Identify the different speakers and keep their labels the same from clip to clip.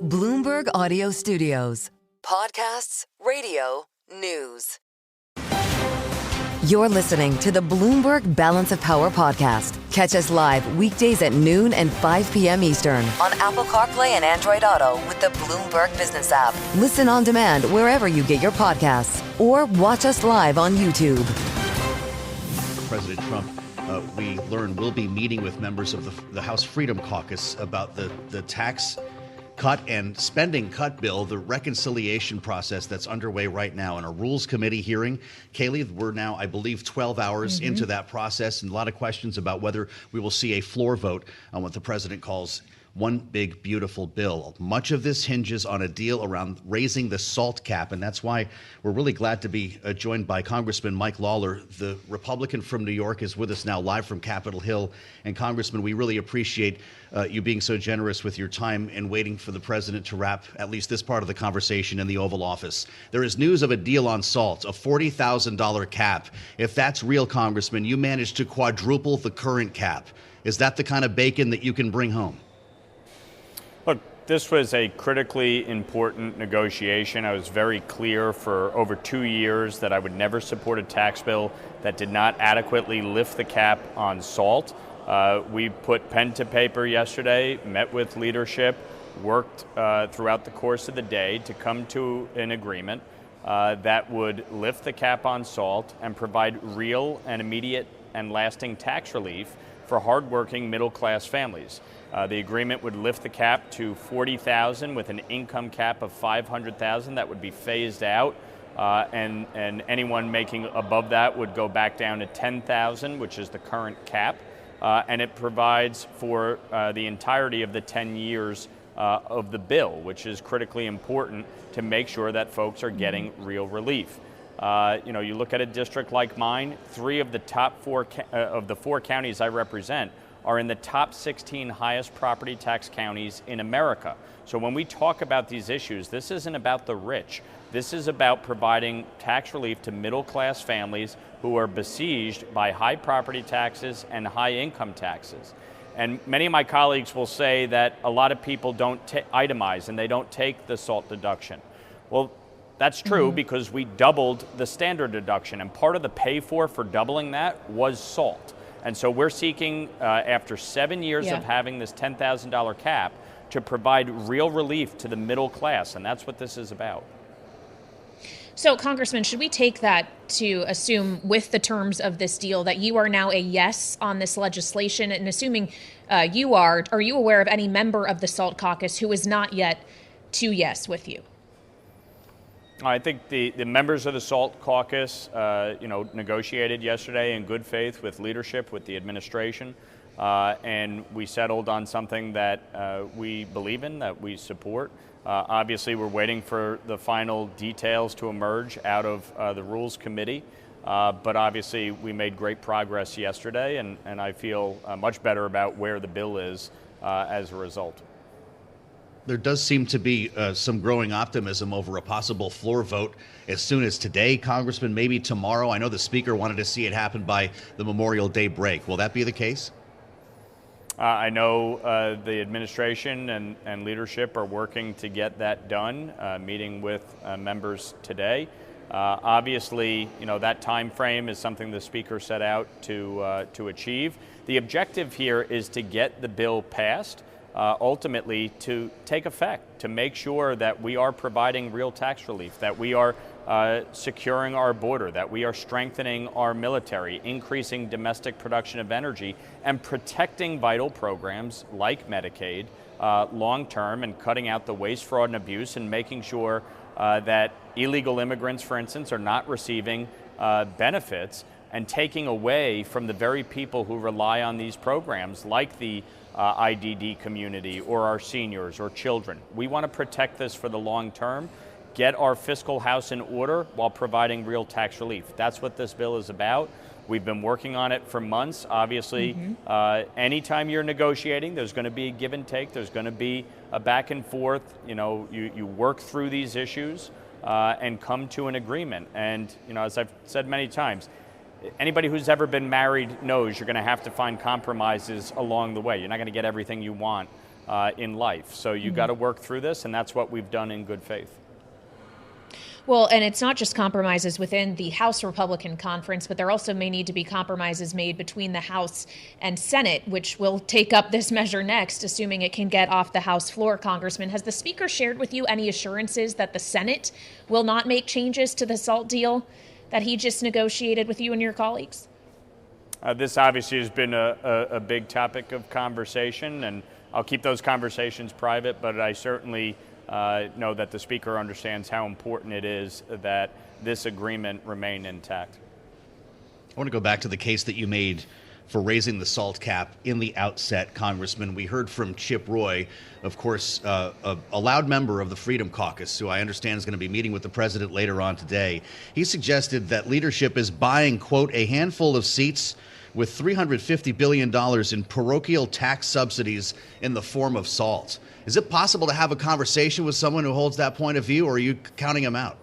Speaker 1: Bloomberg Audio Studios. Podcasts, radio, news. You're listening to the Bloomberg Balance of Power podcast. Catch us live weekdays at noon and 5 p.m. Eastern on Apple CarPlay and Android Auto with the Bloomberg Business app. Listen on demand wherever you get your podcasts or watch us live on YouTube.
Speaker 2: President Trump, we learned, will be meeting with members of the House Freedom Caucus about the tax cut and spending cut bill, the reconciliation process that's underway right now in a Rules Committee hearing. Kaylee, we're now, I believe, 12 hours into that process, and a lot of questions about whether we will see a floor vote on what the president calls one big, beautiful bill. Much of this hinges on a deal around raising the SALT cap, and that's why we're really glad to be joined by Congressman Mike Lawler. The Republican from New York is with us now live from Capitol Hill. And Congressman, we really appreciate you being so generous with your time and waiting for the president to wrap at least this part of the conversation in the Oval Office. There is news of a deal on SALT, a $40,000 cap. If that's real, Congressman, you managed to quadruple the current cap. Is that the kind of bacon that you can bring home?
Speaker 3: Look, this was a critically important negotiation. I was very clear for over 2 years that I would never support a tax bill that did not adequately lift the cap on SALT. We put pen to paper yesterday, met with leadership, worked throughout the course of the day to come to an agreement that would lift the cap on SALT and provide real and immediate and lasting tax relief for hardworking middle-class families. The agreement would lift the cap to $40,000 with an income cap of $500,000 that would be phased out, and anyone making above that would go back down to $10,000, which is the current cap, and it provides for the entirety of the 10 years of the bill, which is critically important to make sure that folks are getting real relief. You look at a district like mine, 3 of the top 4 of the 4 counties I represent are in the top 16 highest property tax counties in America. So when we talk about these issues, this isn't about the rich. This is about providing tax relief to middle-class families who are besieged by high property taxes and high income taxes. And many of my colleagues will say that a lot of people don't itemize and they don't take the SALT deduction. Well, that's true because we doubled the standard deduction, and part of the pay for doubling that was SALT. And so we're seeking, after 7 years of having this $10,000 cap, to provide real relief to the middle class, and that's what this is about.
Speaker 4: So, Congressman, should we take that to assume, with the terms of this deal, that you are now a yes on this legislation? And assuming you are you aware of any member of the SALT caucus who is not yet to yes with you?
Speaker 3: I think the members of the SALT caucus, negotiated yesterday in good faith with leadership, with the administration, and we settled on something that we believe in, that we support. Obviously, we're waiting for the final details to emerge out of the Rules Committee, but obviously we made great progress yesterday, and I feel much better about where the bill is as a result.
Speaker 2: There does seem to be some growing optimism over a possible floor vote as soon as today, Congressman, maybe tomorrow. I know the Speaker wanted to see it happen by the Memorial Day break. Will that be the case?
Speaker 3: I know the administration and leadership are working to get that done, meeting with members today. Obviously, that time frame is something the Speaker set out to achieve. The objective here is to get the bill passed. Ultimately to take effect, to make sure that we are providing real tax relief, that we are securing our border, that we are strengthening our military, increasing domestic production of energy, and protecting vital programs like Medicaid long-term, and cutting out the waste, fraud, and abuse, and making sure that illegal immigrants, for instance, are not receiving benefits, and taking away from the very people who rely on these programs, like the IDD community or our seniors or children. We want to protect this for the long term, get our fiscal house in order while providing real tax relief. That's what this bill is about. We've been working on it for months. Obviously, anytime you're negotiating, there's going to be a give and take. There's going to be a back and forth. You work through these issues and come to an agreement. And, as I've said many times, anybody who's ever been married knows you're going to have to find compromises along the way. You're not going to get everything you want in life. So you got to work through this, and that's what we've done in good faith.
Speaker 4: Well, and it's not just compromises within the House Republican conference, but there also may need to be compromises made between the House and Senate, which will take up this measure next, assuming it can get off the House floor. Congressman, has the Speaker shared with you any assurances that the Senate will not make changes to the SALT deal that he just negotiated with you and your colleagues?
Speaker 3: This obviously has been a big topic of conversation, and I'll keep those conversations private, but I certainly know that the Speaker understands how important it is that this agreement remain intact.
Speaker 2: I want to go back to the case that you made for raising the SALT cap in the outset, Congressman. We heard from Chip Roy, of course, a loud member of the Freedom Caucus, who I understand is going to be meeting with the president later on today. He suggested that leadership is buying, quote, a handful of seats with $350 billion in parochial tax subsidies in the form of SALT. Is it possible to have a conversation with someone who holds that point of view, or are you counting him out?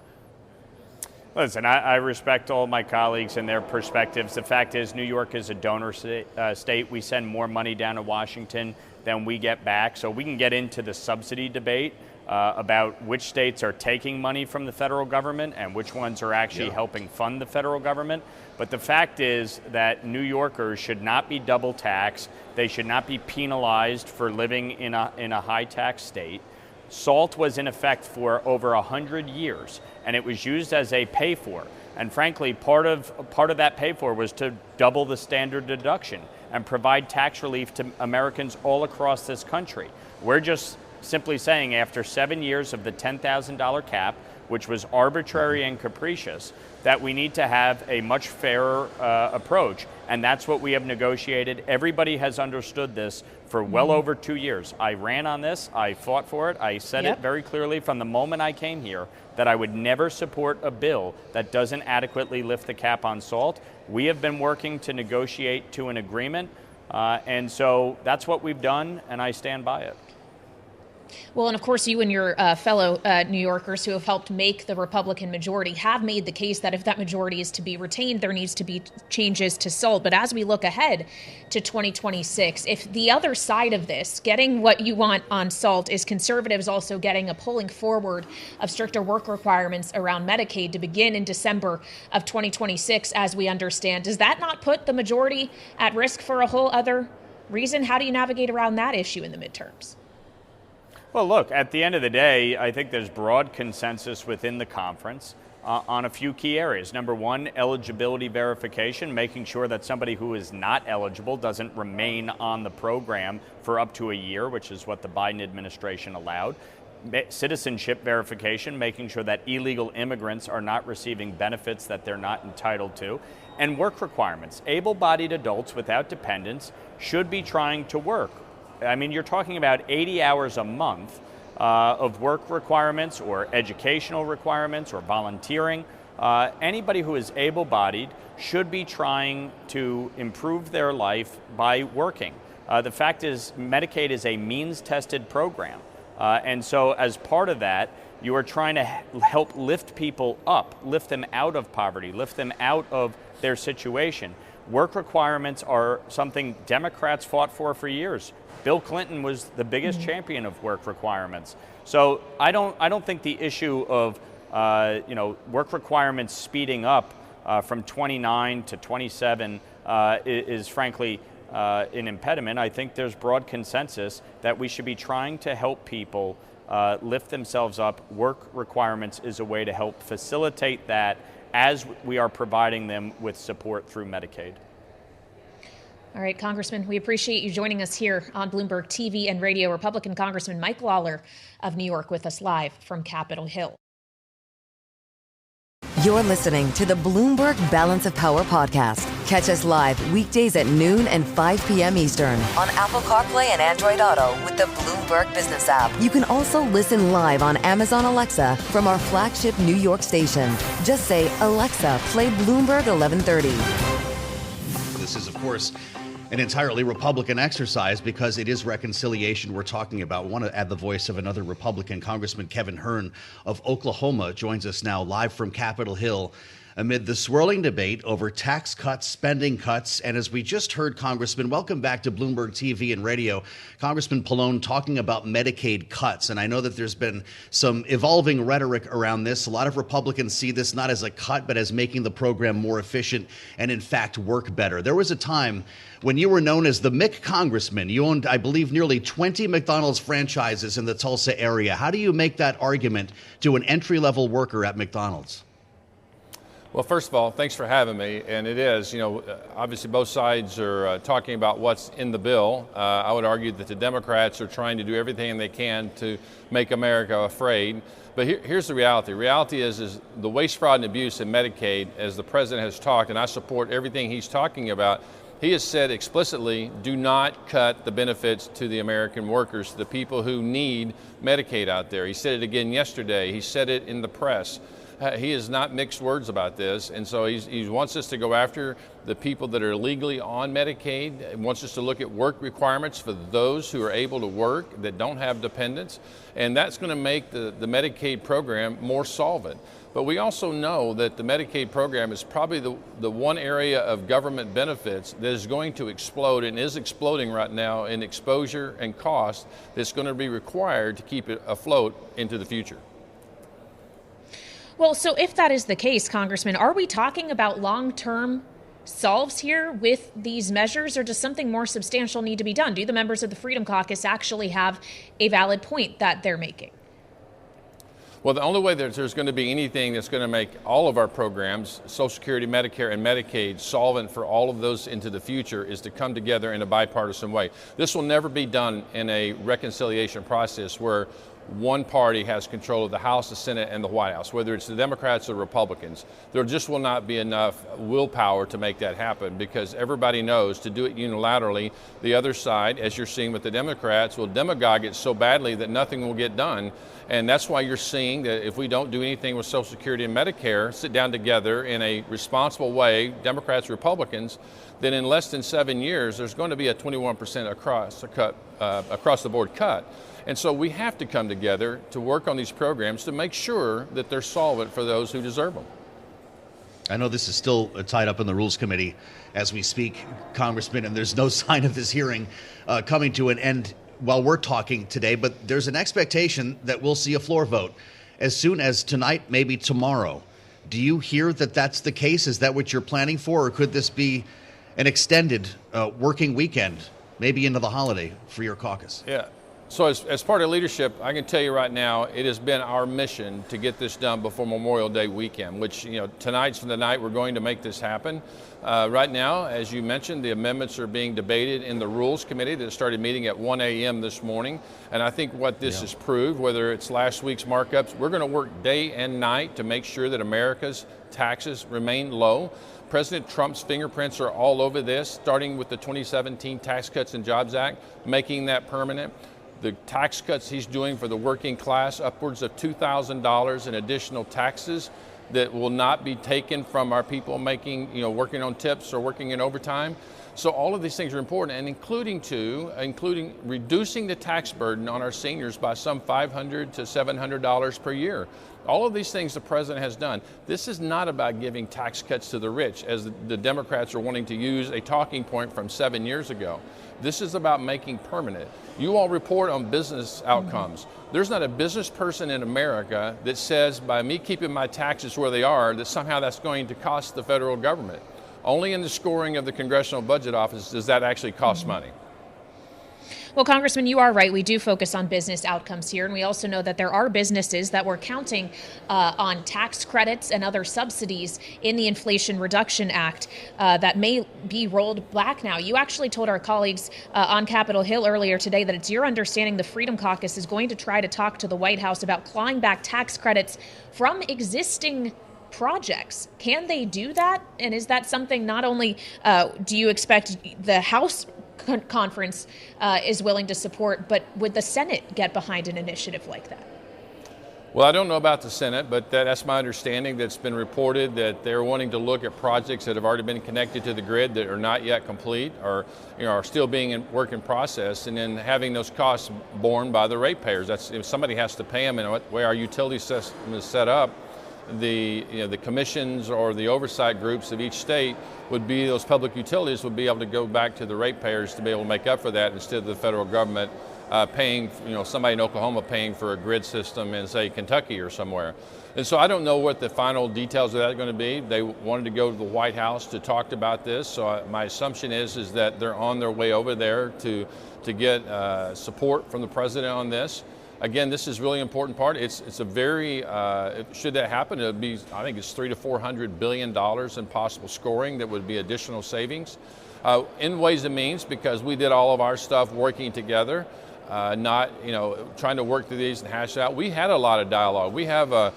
Speaker 3: Listen, I respect all my colleagues and their perspectives. The fact is, New York is a donor state. We send more money down to Washington than we get back. So we can get into the subsidy debate about which states are taking money from the federal government and which ones are actually helping fund the federal government. But the fact is that New Yorkers should not be double taxed. They should not be penalized for living in a high tax state. SALT was in effect for over 100 years, and it was used as a pay-for. And frankly, part of that pay-for was to double the standard deduction and provide tax relief to Americans all across this country. We're just simply saying, after 7 years of the $10,000 cap, which was arbitrary and capricious, that we need to have a much fairer approach. And that's what we have negotiated. Everybody has understood this for well over 2 years. I ran on this. I fought for it. I said it very clearly from the moment I came here that I would never support a bill that doesn't adequately lift the cap on SALT. We have been working to negotiate to an agreement. And so that's what we've done, and I stand by it.
Speaker 4: Well, and of course, you and your fellow New Yorkers who have helped make the Republican majority have made the case that if that majority is to be retained, there needs to be changes to SALT. But as we look ahead to 2026, if the other side of this, getting what you want on SALT, is conservatives also getting a pulling forward of stricter work requirements around Medicaid to begin in December of 2026, as we understand, does that not put the majority at risk for a whole other reason? How do you navigate around that issue in the midterms?
Speaker 3: Well, look, at the end of the day, I think there's broad consensus within the conference on a few key areas. Number one, eligibility verification, making sure that somebody who is not eligible doesn't remain on the program for up to a year, which is what the Biden administration allowed. Citizenship verification, making sure that illegal immigrants are not receiving benefits that they're not entitled to. And work requirements. Able-bodied adults without dependents should be trying to work. I mean, you're talking about 80 hours a month of work requirements or educational requirements or volunteering. Anybody who is able-bodied should be trying to improve their life by working. The fact is, Medicaid is a means-tested program. And so as part of that, you are trying to help lift people up, lift them out of poverty, lift them out of their situation. Work requirements are something Democrats fought for years. Bill Clinton was the biggest champion of work requirements. So I don't think the issue of work requirements speeding up from 29 to 27 is frankly an impediment. I think there's broad consensus that we should be trying to help people lift themselves up. Work requirements is a way to help facilitate that as we are providing them with support through Medicaid.
Speaker 4: All right, Congressman, we appreciate you joining us here on Bloomberg TV and radio. Republican Congressman Mike Lawler of New York with us live from Capitol Hill.
Speaker 1: You're listening to the Bloomberg Balance of Power podcast. Catch us live weekdays at noon and 5 p.m. Eastern on Apple CarPlay and Android Auto with the Bloomberg Business app. You can also listen live on Amazon Alexa from our flagship New York station. Just say, Alexa, play Bloomberg 1130.
Speaker 2: This is, of course, an entirely Republican exercise because it is reconciliation we're talking about. I want to add the voice of another Republican. Congressman Kevin Hern of Oklahoma joins us now live from Capitol Hill. amid the swirling debate over tax cuts, spending cuts. And as we just heard, Congressman, welcome back to Bloomberg TV and radio, Congressman Pallone talking about Medicaid cuts. And I know that there's been some evolving rhetoric around this. A lot of Republicans see this not as a cut, but as making the program more efficient and, in fact, work better. There was a time when you were known as the Mick Congressman. You owned, I believe, nearly 20 McDonald's franchises in the Tulsa area. How do you make that argument to an entry-level worker at McDonald's?
Speaker 5: Well, first of all, thanks for having me. And it is, obviously both sides are talking about what's in the bill. I would argue that the Democrats are trying to do everything they can to make America afraid. But here's the reality. Reality is the waste, fraud, and abuse in Medicaid, as the president has talked, and I support everything he's talking about. He has said explicitly, do not cut the benefits to the American workers, the people who need Medicaid out there. He said it again yesterday. He said it in the press. He has not mixed words about this, and so he wants us to go after the people that are legally on Medicaid. He wants us to look at work requirements for those who are able to work, that don't have dependents, and that's going to make the Medicaid program more solvent. But we also know that the Medicaid program is probably the one area of government benefits that is going to explode and is exploding right now in exposure and cost that's going to be required to keep it afloat into the future.
Speaker 4: Well, so if that is the case, Congressman, are we talking about long-term solves here with these measures, or does something more substantial need to be done? Do the members of the Freedom Caucus actually have a valid point that they're making?
Speaker 5: Well, the only way that there's going to be anything that's going to make all of our programs, Social Security, Medicare, and Medicaid, solvent for all of those into the future is to come together in a bipartisan way. This will never be done in a reconciliation process where one party has control of the House, the Senate, and the White House, whether it's the Democrats or Republicans. There just will not be enough willpower to make that happen, because everybody knows to do it unilaterally, the other side, as you're seeing with the Democrats, will demagogue it so badly that nothing will get done. And that's why you're seeing that if we don't do anything with Social Security and Medicare, sit down together in a responsible way, Democrats, Republicans, then in less than 7 years, there's going to be a 21% across the board cut. And so we have to come together to work on these programs to make sure that they're solvent for those who deserve them.
Speaker 2: I know this is still tied up in the Rules Committee as we speak, Congressman, and there's no sign of this hearing coming to an end while we're talking today, but there's an expectation that we'll see a floor vote as soon as tonight, maybe tomorrow. Do you hear that that's the case? Is that what you're planning for, or could this be an extended working weekend, maybe into the holiday for your caucus?
Speaker 5: Yeah. So as part of leadership, I can tell you right now, it has been our mission to get this done before Memorial Day weekend, which, tonight's the night we're going to make this happen. Right now, as you mentioned, the amendments are being debated in the Rules Committee that started meeting at 1 a.m. this morning. And I think what this has proved, whether it's last week's markups, we're going to work day and night to make sure that America's taxes remain low. President Trump's fingerprints are all over this, starting with the 2017 Tax Cuts and Jobs Act, making that permanent. The tax cuts he's doing for the working class, upwards of $2,000 in additional taxes that will not be taken from our people making, working on tips or working in overtime. So all of these things are important, and including reducing the tax burden on our seniors by some $500 to $700 per year. All of these things the president has done. This is not about giving tax cuts to the rich, as the Democrats are wanting to use a talking point from 7 years ago. This is about making permanent. You all report on business outcomes. There's not a business person in America that says, by me keeping my taxes where they are, that somehow that's going to cost the federal government. Only in the scoring of the Congressional Budget Office does that actually cost money.
Speaker 4: Well, Congressman, you are right. We do focus on business outcomes here. And we also know that there are businesses that were counting on tax credits and other subsidies in the Inflation Reduction Act that may be rolled back now. You actually told our colleagues on Capitol Hill earlier today that it's your understanding the Freedom Caucus is going to try to talk to the White House about clawing back tax credits from existing projects. Can they do that? And is that something not only do you expect the House conference is willing to support, but would the Senate get behind an initiative like that?
Speaker 5: Well, I don't know about the Senate, but that's my understanding. That's been reported that they're wanting to look at projects that have already been connected to the grid that are not yet complete, or are still being in work in process, and then having those costs borne by the ratepayers. That's if somebody has to pay them, and the way our utility system is set up, the commissions or the oversight groups of each state would be, those public utilities would be able to go back to the ratepayers to be able to make up for that, instead of the federal government paying, somebody in Oklahoma paying for a grid system in, say, Kentucky or somewhere. And so I don't know what the final details of that are going to be. They wanted to go to the White House to talk about this, so my assumption is that they're on their way over there to get support from the president on this. Again, this is really important part. It's a very, should that happen, it would be, I think it's $300 to $400 billion in possible scoring that would be additional savings. In ways and means, because we did all of our stuff working together, not, trying to work through these and hash it out. We had a lot of dialogue. We have,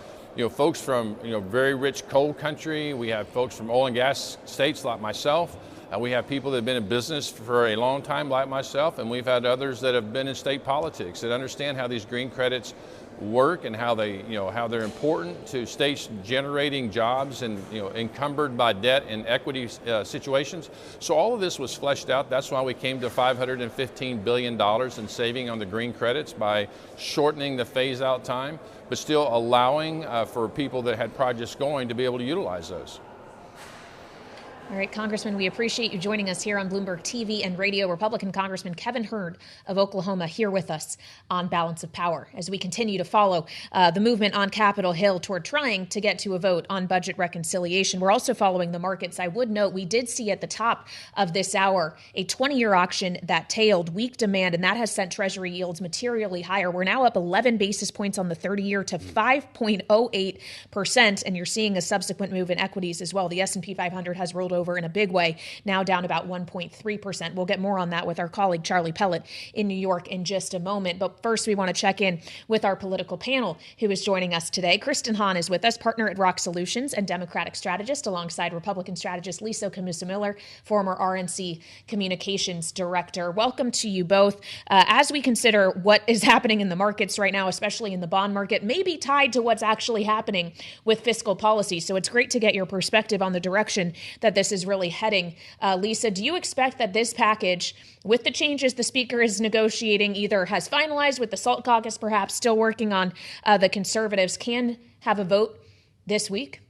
Speaker 5: folks from, very rich coal country. We have folks from oil and gas states like myself. We have people that have been in business for a long time like myself, and we've had others that have been in state politics that understand how these green credits work and how they, how they're important to states generating jobs and, encumbered by debt and equity situations. So all of this was fleshed out. That's why we came to $515 billion in saving on the green credits by shortening the phase out time, but still allowing for people that had projects going to be able to utilize those.
Speaker 4: All right, Congressman, we appreciate you joining us here on Bloomberg TV and radio. Republican Congressman Kevin Hurd of Oklahoma here with us on Balance of Power as we continue to follow the movement on Capitol Hill toward trying to get to a vote on budget reconciliation. We're also following the markets. I would note we did see at the top of this hour a 20-year auction that tailed weak demand, and that has sent Treasury yields materially higher. We're now up 11 basis points on the 30-year to 5.08%, and you're seeing a subsequent move in equities as well. The S&P 500 has rolled over in a big way, now down about 1.3%. We'll get more on that with our colleague Charlie Pellet in New York in just a moment. But first, we want to check in with our political panel who is joining us today. Kristen Hahn is with us, partner at Rock Solutions and Democratic strategist, alongside Republican strategist Lisa Camusa-Miller, former RNC communications director. Welcome to you both. As we consider what is happening in the markets right now, especially in the bond market, may be tied to what's actually happening with fiscal policy. So it's great to get your perspective on the direction that this is really heading. Lisa, do you expect that this package, with the changes the speaker is negotiating, either has finalized with the SALT caucus, perhaps still working on the conservatives, can have a vote this week?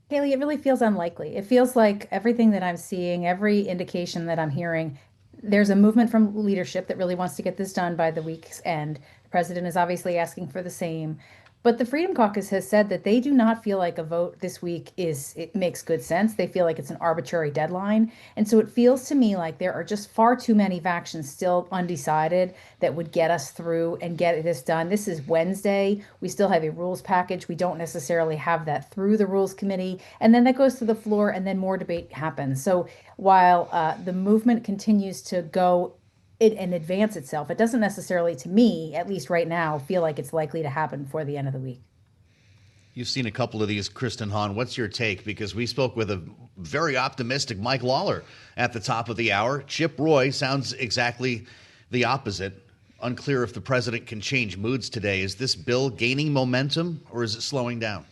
Speaker 6: Haley, it really feels unlikely. It feels like everything that I'm seeing, every indication that I'm hearing, there's a movement from leadership that really wants to get this done by the week's end. The president is obviously asking for the same. But the Freedom Caucus has said that they do not feel like a vote this week it makes good sense. They feel like it's an arbitrary deadline. And so it feels to me like there are just far too many factions still undecided that would get us through and get this done. This is Wednesday. We still have a rules package. We don't necessarily have that through the Rules Committee. And then that goes to the floor and then more debate happens. So while the movement continues to go and advance itself, it doesn't necessarily, to me, at least right now, feel like it's likely to happen before the end of the week.
Speaker 2: You've seen a couple of these, Kristen Hahn. What's your take? Because we spoke with a very optimistic Mike Lawler at the top of the hour. Chip Roy sounds exactly the opposite. Unclear if the president can change moods today. Is this bill gaining momentum or is it slowing down?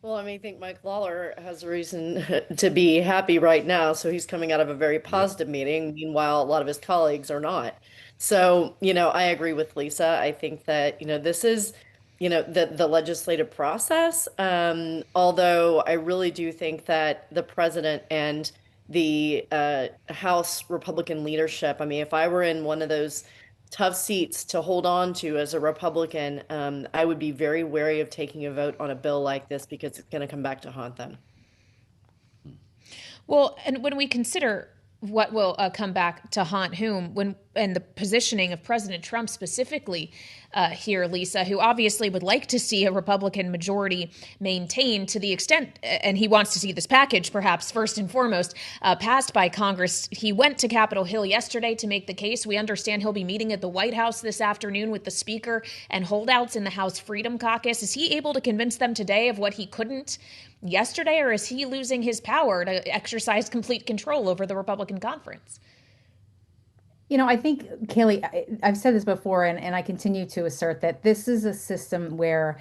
Speaker 7: Well, I think Mike Lawler has a reason to be happy right now. So he's coming out of a very positive meeting. Meanwhile, a lot of his colleagues are not. So, I agree with Lisa. I think that, this is, the legislative process. Although I really do think that the president and the House Republican leadership, if I were in one of those tough seats to hold on to as a Republican, I would be very wary of taking a vote on a bill like this because it's going to come back to haunt them.
Speaker 4: Well, and when we consider what will come back to haunt whom, and the positioning of President Trump specifically here, Lisa, who obviously would like to see a Republican majority maintained to the extent, and he wants to see this package, perhaps first and foremost, passed by Congress. He went to Capitol Hill yesterday to make the case. We understand he'll be meeting at the White House this afternoon with the speaker and holdouts in the House Freedom Caucus. Is he able to convince them today of what he couldn't yesterday, or is he losing his power to exercise complete control over the Republican conference?
Speaker 6: I think, Kaylee, I've said this before, and I continue to assert that this is a system where,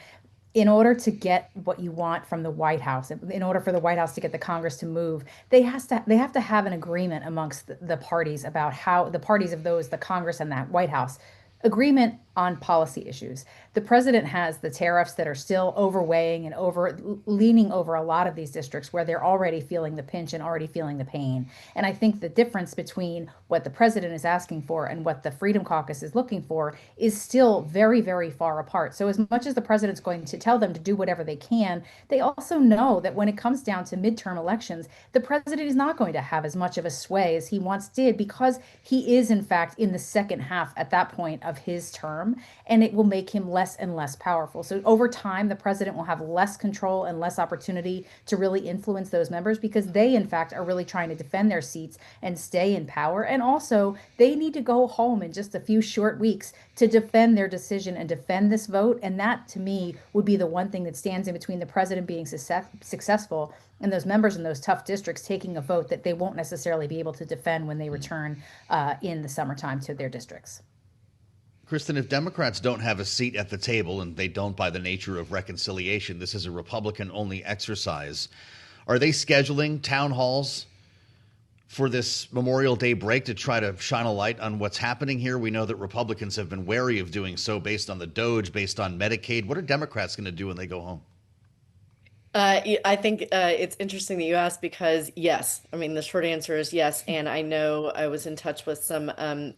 Speaker 6: in order to get what you want from the White House, in order for the White House to get the Congress to move, they have to have an agreement amongst the parties about how the parties of those, the Congress and that White House, agreement on policy issues. The president has the tariffs that are still overweighing and leaning over a lot of these districts where they're already feeling the pinch and already feeling the pain. And I think the difference between what the president is asking for and what the Freedom Caucus is looking for is still very, very far apart. So as much as the president's going to tell them to do whatever they can, they also know that when it comes down to midterm elections, the president is not going to have as much of a sway as he once did because he is, in fact, in the second half at that point of his term, and it will make him less and less powerful. So over time, the president will have less control and less opportunity to really influence those members because they, in fact, are really trying to defend their seats and stay in power. And also, they need to go home in just a few short weeks to defend their decision and defend this vote. And that, to me, would be the one thing that stands in between the president being successful and those members in those tough districts taking a vote that they won't necessarily be able to defend when they return in the summertime to their districts.
Speaker 2: Kristen, if Democrats don't have a seat at the table, and they don't by the nature of reconciliation, this is a Republican-only exercise, are they scheduling town halls for this Memorial Day break to try to shine a light on what's happening here? We know that Republicans have been wary of doing so based on the DOJ, based on Medicaid. What are Democrats going to do when they go home?
Speaker 7: I think it's interesting that you asked because yes, I mean, the short answer is yes. And I know I was in touch with some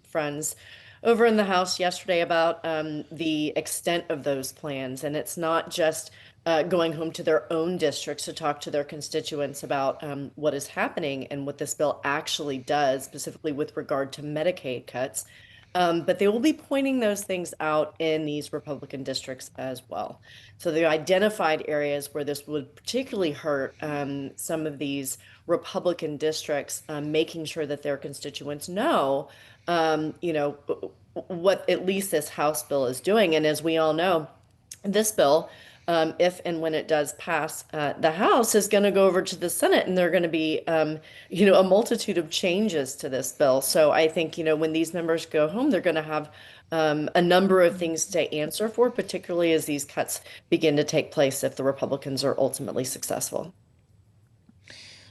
Speaker 7: friends over in the House yesterday about the extent of those plans. And it's not just going home to their own districts to talk to their constituents about what is happening and what this bill actually does, specifically with regard to Medicaid cuts. But they will be pointing those things out in these Republican districts as well. So the identified areas where this would particularly hurt some of these Republican districts, making sure that their constituents know, what at least this House bill is doing. And as we all know, this bill, if and when it does pass the House, is going to go over to the Senate, and there are going to be, a multitude of changes to this bill. So I think, when these members go home, they're going to have a number of things to answer for, particularly as these cuts begin to take place if the Republicans are ultimately successful.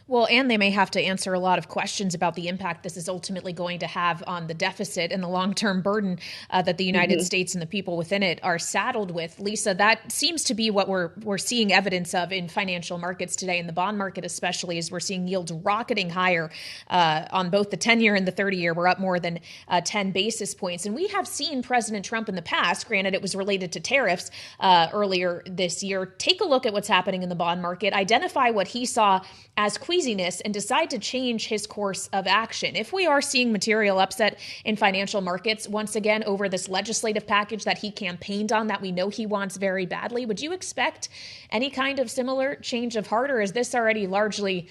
Speaker 4: Well, and they may have to answer a lot of questions about the impact this is ultimately going to have on the deficit and the long-term burden that the United States and the people within it are saddled with. Lisa, that seems to be what we're seeing evidence of in financial markets today, in the bond market especially, as we're seeing yields rocketing higher on both the 10-year and the 30-year. We're up more than 10 basis points. And we have seen President Trump in the past, granted it was related to tariffs earlier this year, take a look at what's happening in the bond market, identify what he saw as queasiness, and decide to change his course of action. If we are seeing material upset in financial markets, once again, over this legislative package that he campaigned on, that we know he wants very badly, would you expect any kind of similar change of heart, or is this already largely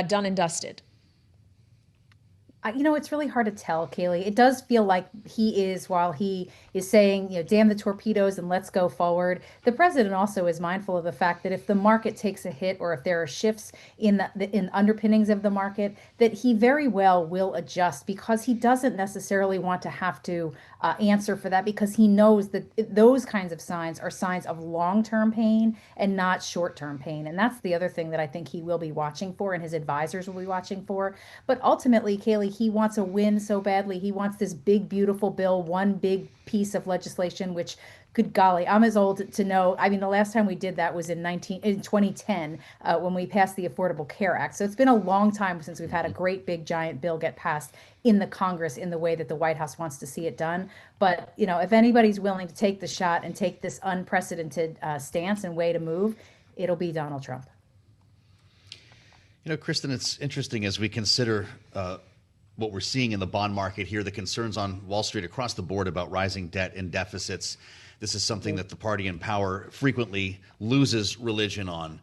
Speaker 4: done and dusted?
Speaker 6: It's really hard to tell, Kaylee. It does feel like he is, while he is saying, damn the torpedoes and let's go forward. The president also is mindful of the fact that if the market takes a hit or if there are shifts in in underpinnings of the market, that he very well will adjust because he doesn't necessarily want to have to answer for that, because he knows that those kinds of signs are signs of long-term pain and not short-term pain. And that's the other thing that I think he will be watching for and his advisors will be watching for. But ultimately, Kaylee, he wants a win so badly. He wants this big, beautiful bill, one big piece of legislation, which, good golly, I'm as old to know. I mean, the last time we did that was in 2010 when we passed the Affordable Care Act. So it's been a long time since we've had a great, big, giant bill get passed in the Congress in the way that the White House wants to see it done. But, if anybody's willing to take the shot and take this unprecedented stance and way to move, it'll be Donald Trump.
Speaker 2: Kristen, it's interesting as we consider what we're seeing in the bond market here, the concerns on Wall Street across the board about rising debt and deficits. This is something that the party in power frequently loses religion on.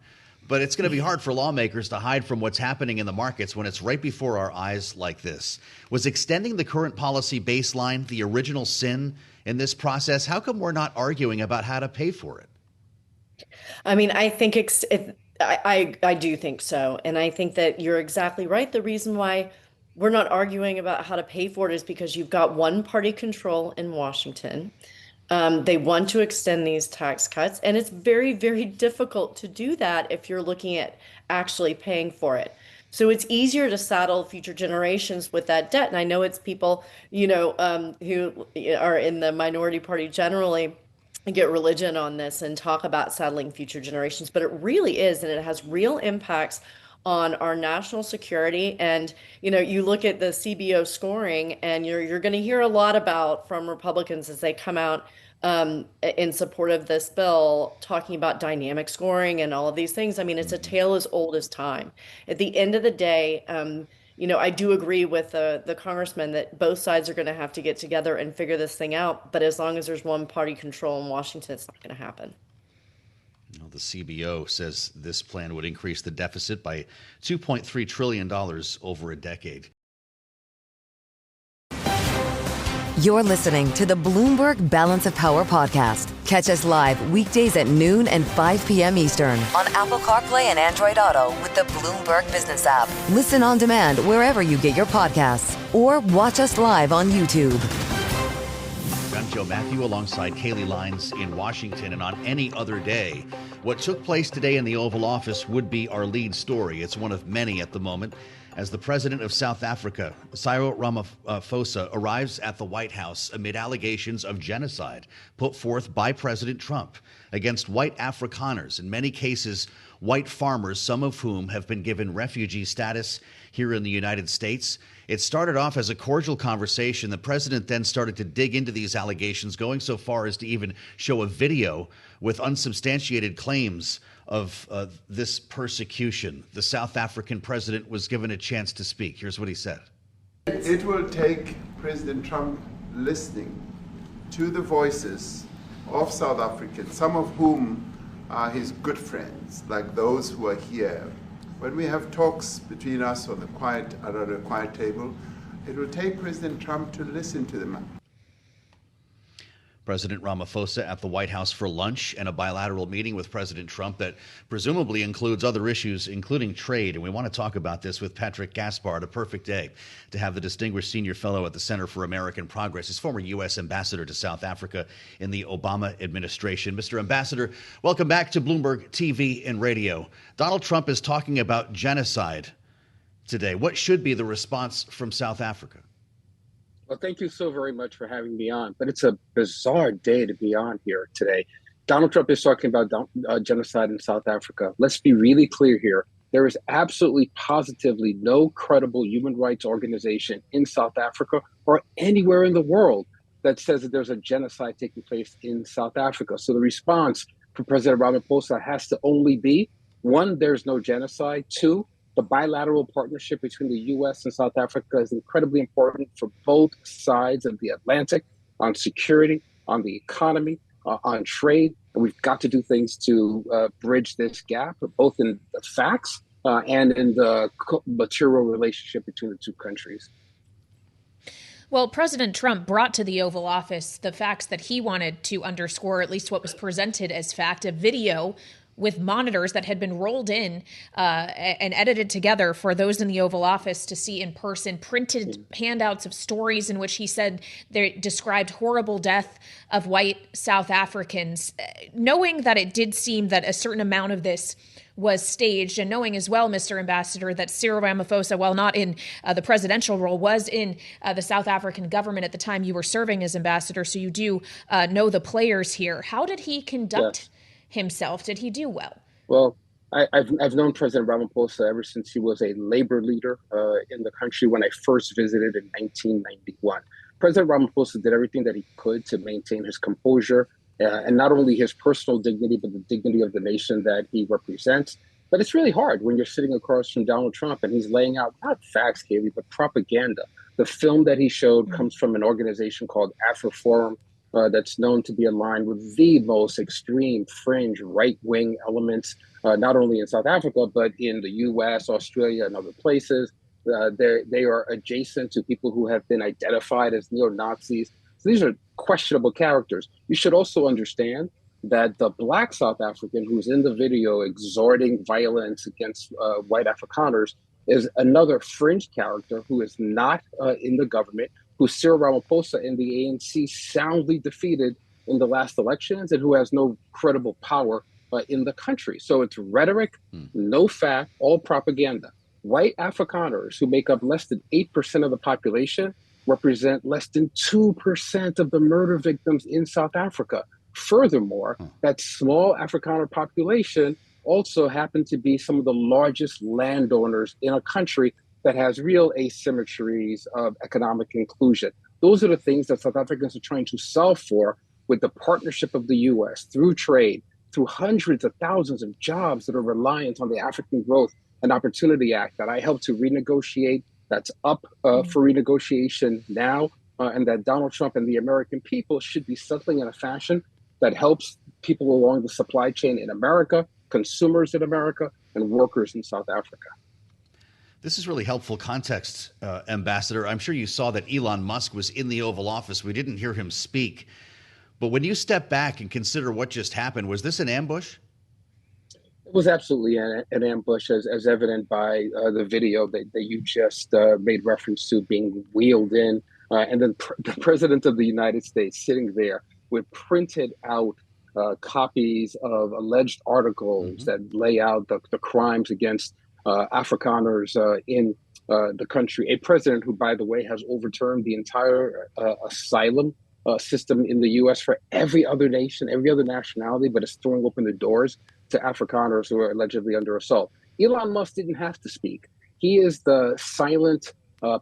Speaker 2: But it's going to be hard for lawmakers to hide from what's happening in the markets when it's right before our eyes like this. Was extending the current policy baseline the original sin in this process? How come we're not arguing about how to pay for it?
Speaker 7: I mean, I think I do think so. And I think that you're exactly right. The reason why we're not arguing about how to pay for it is because you've got one party control in Washington. They want to extend these tax cuts, and it's very, very difficult to do that if you're looking at actually paying for it. So it's easier to saddle future generations with that debt. And I know it's people, who are in the minority party generally get religion on this and talk about settling future generations, but it really is, and it has real impacts on our national security. And you look at the CBO scoring, and you're going to hear a lot about from Republicans as they come out in support of this bill, talking about dynamic scoring and all of these things. I mean, it's a tale as old as time. At the end of the day, I do agree with the congressman that both sides are going to have to get together and figure this thing out. But as long as there's one party control in Washington, it's not going to happen.
Speaker 2: Well, the CBO says this plan would increase the deficit by $2.3 trillion over a decade.
Speaker 1: You're listening to the Bloomberg Balance of Power podcast. Catch us live weekdays at noon and 5 p.m. Eastern on Apple CarPlay and Android Auto with the Bloomberg Business app. Listen on demand wherever you get your podcasts or watch us live on YouTube.
Speaker 2: I'm Joe Matthew alongside Kaylee Lines in Washington, and on any other day, what took place today in the Oval Office would be our lead story. It's one of many at the moment, as the president of South Africa, Cyril Ramaphosa, arrives at the White House amid allegations of genocide put forth by President Trump against white Afrikaners, in many cases white farmers, some of whom have been given refugee status here in the United States. It started off as a cordial conversation. The president then started to dig into these allegations, going so far as to even show a video with unsubstantiated claims of this persecution. The South African president was given a chance to speak. Here's what he said.
Speaker 8: It will take President Trump listening to the voices of South Africans, some of whom are his good friends, like those who are here. When we have talks between us on around a quiet table, it will take President Trump to listen to them.
Speaker 2: President Ramaphosa at the White House for lunch and a bilateral meeting with President Trump that presumably includes other issues, including trade. And we want to talk about this with Patrick Gaspard. A perfect day to have the distinguished senior fellow at the Center for American Progress, his former U.S. ambassador to South Africa in the Obama administration. Mr. Ambassador, welcome back to Bloomberg TV and radio. Donald Trump is talking about genocide today. What should be the response from South Africa?
Speaker 9: Well, thank you so very much for having me on. But it's a bizarre day to be on here today. Donald Trump is talking about genocide in South Africa. Let's be really clear here. There is absolutely positively no credible human rights organization in South Africa or anywhere in the world that says that there's a genocide taking place in South Africa. So the response from President Ramaphosa has to only be, one, there's no genocide. Two, the bilateral partnership between the U.S. and South Africa is incredibly important for both sides of the Atlantic on security, on the economy, on trade. And we've got to do things to bridge this gap, both in the facts and in the material relationship between the two countries.
Speaker 4: Well, President Trump brought to the Oval Office the facts that he wanted to underscore, at least what was presented as fact, a video with monitors that had been rolled in and edited together for those in the Oval Office to see in person, printed handouts of stories in which he said they described horrible death of white South Africans, knowing that it did seem that a certain amount of this was staged, and knowing as well, Mr. Ambassador, that Cyril Ramaphosa, while not in the presidential role, was in the South African government at the time you were serving as ambassador, so you do know the players here. How did he conduct himself? Did he do well?
Speaker 9: Well, I've known President Ramaphosa ever since he was a labor leader in the country when I first visited in 1991. President Ramaphosa did everything that he could to maintain his composure and not only his personal dignity, but the dignity of the nation that he represents. But it's really hard when you're sitting across from Donald Trump and he's laying out not facts, Kaylee, but propaganda. The film that he showed comes from an organization called AfriForum, that's known to be aligned with the most extreme fringe right-wing elements, not only in South Africa, but in the U.S., Australia, and other places. They are adjacent to people who have been identified as neo-Nazis. So these are questionable characters. You should also understand that the Black South African who's in the video exhorting violence against white Afrikaners is another fringe character who is not in the government, who Cyril Ramaphosa and the ANC soundly defeated in the last elections and who has no credible power in the country. So it's rhetoric, no fact, all propaganda. white Afrikaners, who make up less than 8% of the population, represent less than 2% of the murder victims in South Africa. Furthermore, that small Afrikaner population also happen to be some of the largest landowners in a country that has real asymmetries of economic inclusion. Those are the things that South Africans are trying to solve for with the partnership of the US through trade, through hundreds of thousands of jobs that are reliant on the African Growth and Opportunity Act that I helped to renegotiate, that's up for renegotiation now, and that Donald Trump and the American people should be settling in a fashion that helps people along the supply chain in America, consumers in America, and workers in South Africa.
Speaker 2: This is really helpful context, Ambassador. I'm sure you saw that Elon Musk was in the Oval Office. We didn't hear him speak. But when you step back and consider what just happened, was this an ambush?
Speaker 9: It was absolutely an ambush, as evident by the video that you just made reference to being wheeled in. And then the President of the United States sitting there with printed out copies of alleged articles that lay out the crimes against Afrikaners in the country. A president who, by the way, has overturned the entire asylum system in the U.S. for every other nation, every other nationality, but is throwing open the doors to Afrikaners who are allegedly under assault. Elon Musk didn't have to speak. He is the silent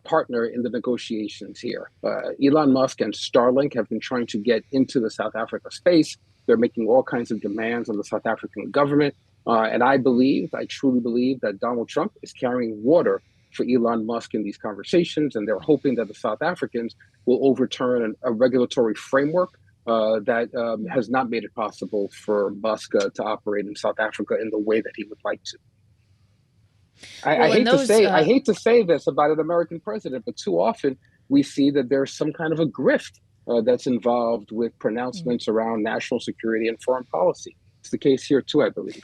Speaker 9: partner in the negotiations here. Elon Musk and Starlink have been trying to get into the South Africa space. They're making all kinds of demands on the South African government. And I truly believe that Donald Trump is carrying water for Elon Musk in these conversations. And they're hoping that the South Africans will overturn a regulatory framework that has not made it possible for Musk to operate in South Africa in the way that he would like to. I hate to say this about an American president, but too often we see that there's some kind of a grift that's involved with pronouncements around national security and foreign policy. It's the case here too, I believe.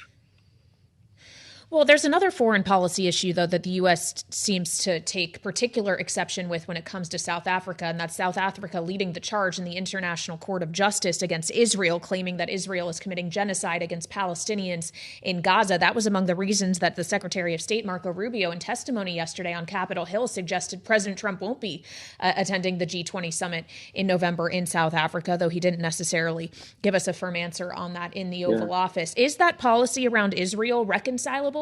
Speaker 4: Well, there's another foreign policy issue, though, that the U.S. seems to take particular exception with when it comes to South Africa, and that's South Africa leading the charge in the International Court of Justice against Israel, claiming that Israel is committing genocide against Palestinians in Gaza. That was among the reasons that the Secretary of State, Marco Rubio, in testimony yesterday on Capitol Hill, suggested President Trump won't be attending the G20 summit in November in South Africa, though he didn't necessarily give us a firm answer on that in the Oval Office. Is that policy around Israel reconcilable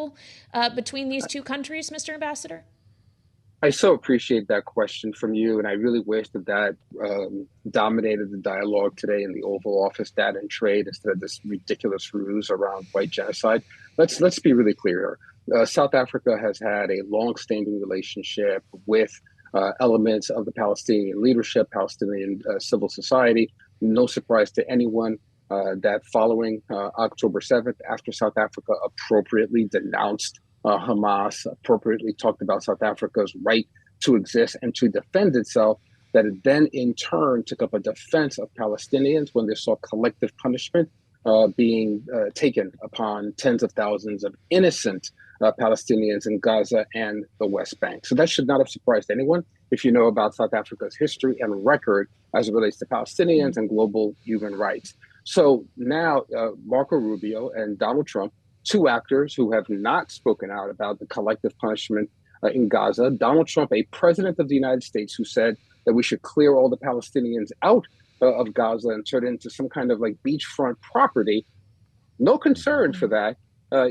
Speaker 4: between these two countries, Mr. Ambassador?
Speaker 9: I so appreciate that question from you, and I really wish that dominated the dialogue today in the Oval Office, that and trade, instead of this ridiculous ruse around white genocide. Let's be really clear. South Africa has had a long-standing relationship with elements of the Palestinian leadership, Palestinian civil society. No surprise to anyone that following October 7th, after South Africa appropriately denounced Hamas, appropriately talked about South Africa's right to exist and to defend itself, that it then in turn took up a defense of Palestinians when they saw collective punishment being taken upon tens of thousands of innocent Palestinians in Gaza and the West Bank. So that should not have surprised anyone if you know about South Africa's history and record as it relates to Palestinians and global human rights. So now Marco Rubio and Donald Trump, two actors who have not spoken out about the collective punishment in Gaza. Donald Trump, a president of the United States, who said that we should clear all the Palestinians out of Gaza and turn it into some kind of like beachfront property. No concern for that.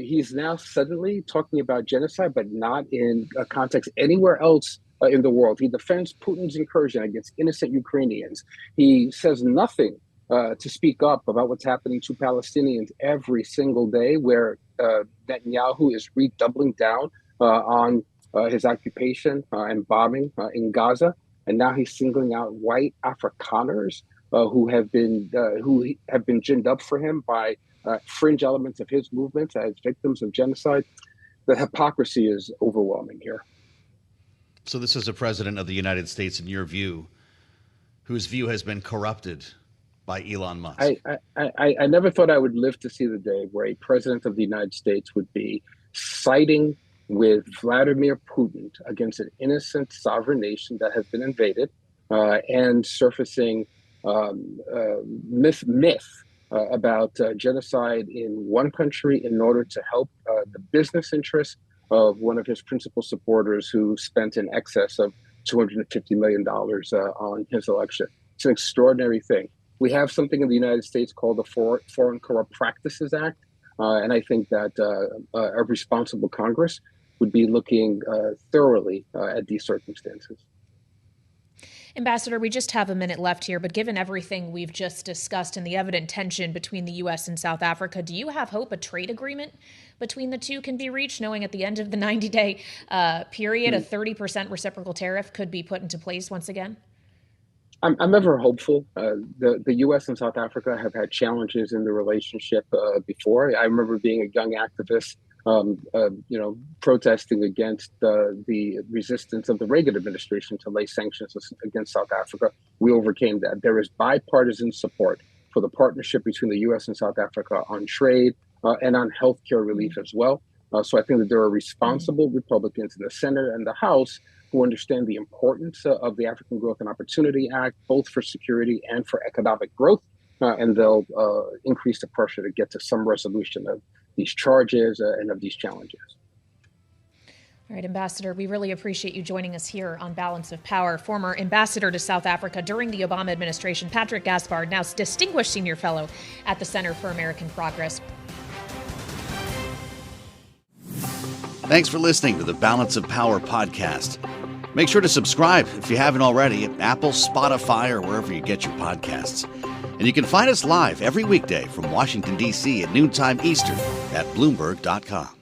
Speaker 9: He's now suddenly talking about genocide, but not in a context anywhere else in the world. He defends Putin's incursion against innocent Ukrainians. He says nothing to speak up about what's happening to Palestinians every single day, where Netanyahu is redoubling down on his occupation and bombing in Gaza. And now he's singling out white Afrikaners who have been ginned up for him by fringe elements of his movement as victims of genocide. The hypocrisy is overwhelming here.
Speaker 2: So this is a president of the United States, in your view, whose view has been corrupted by Elon Musk.
Speaker 9: I never thought I would live to see the day where a president of the United States would be siding with Vladimir Putin against an innocent sovereign nation that has been invaded and surfacing myth about genocide in one country in order to help the business interests of one of his principal supporters who spent in excess of $250 million on his election. It's an extraordinary thing. We have something in the United States called the Foreign Corrupt Practices Act. And I think that a responsible Congress would be looking thoroughly at these circumstances.
Speaker 4: Ambassador, we just have a minute left here, but given everything we've just discussed and the evident tension between the U.S. and South Africa, do you have hope a trade agreement between the two can be reached, knowing at the end of the 90-day period, a 30% reciprocal tariff could be put into place once again?
Speaker 9: I'm ever hopeful. The U.S. and South Africa have had challenges in the relationship before. I remember being a young activist, protesting against the resistance of the Reagan administration to lay sanctions against South Africa. We overcame that. There is bipartisan support for the partnership between the U.S. and South Africa on trade and on healthcare relief as well. So I think that there are responsible Republicans in the Senate and the House who understand the importance of the African Growth and Opportunity Act, both for security and for economic growth, and they'll increase the pressure to get to some resolution of these charges and of these challenges.
Speaker 4: All right, Ambassador, we really appreciate you joining us here on Balance of Power. Former ambassador to South Africa during the Obama administration, Patrick Gaspard, now distinguished senior fellow at the Center for American Progress.
Speaker 2: Thanks for listening to the Balance of Power podcast. Make sure to subscribe if you haven't already at Apple, Spotify, or wherever you get your podcasts. And you can find us live every weekday from Washington, D.C. at noontime Eastern at Bloomberg.com.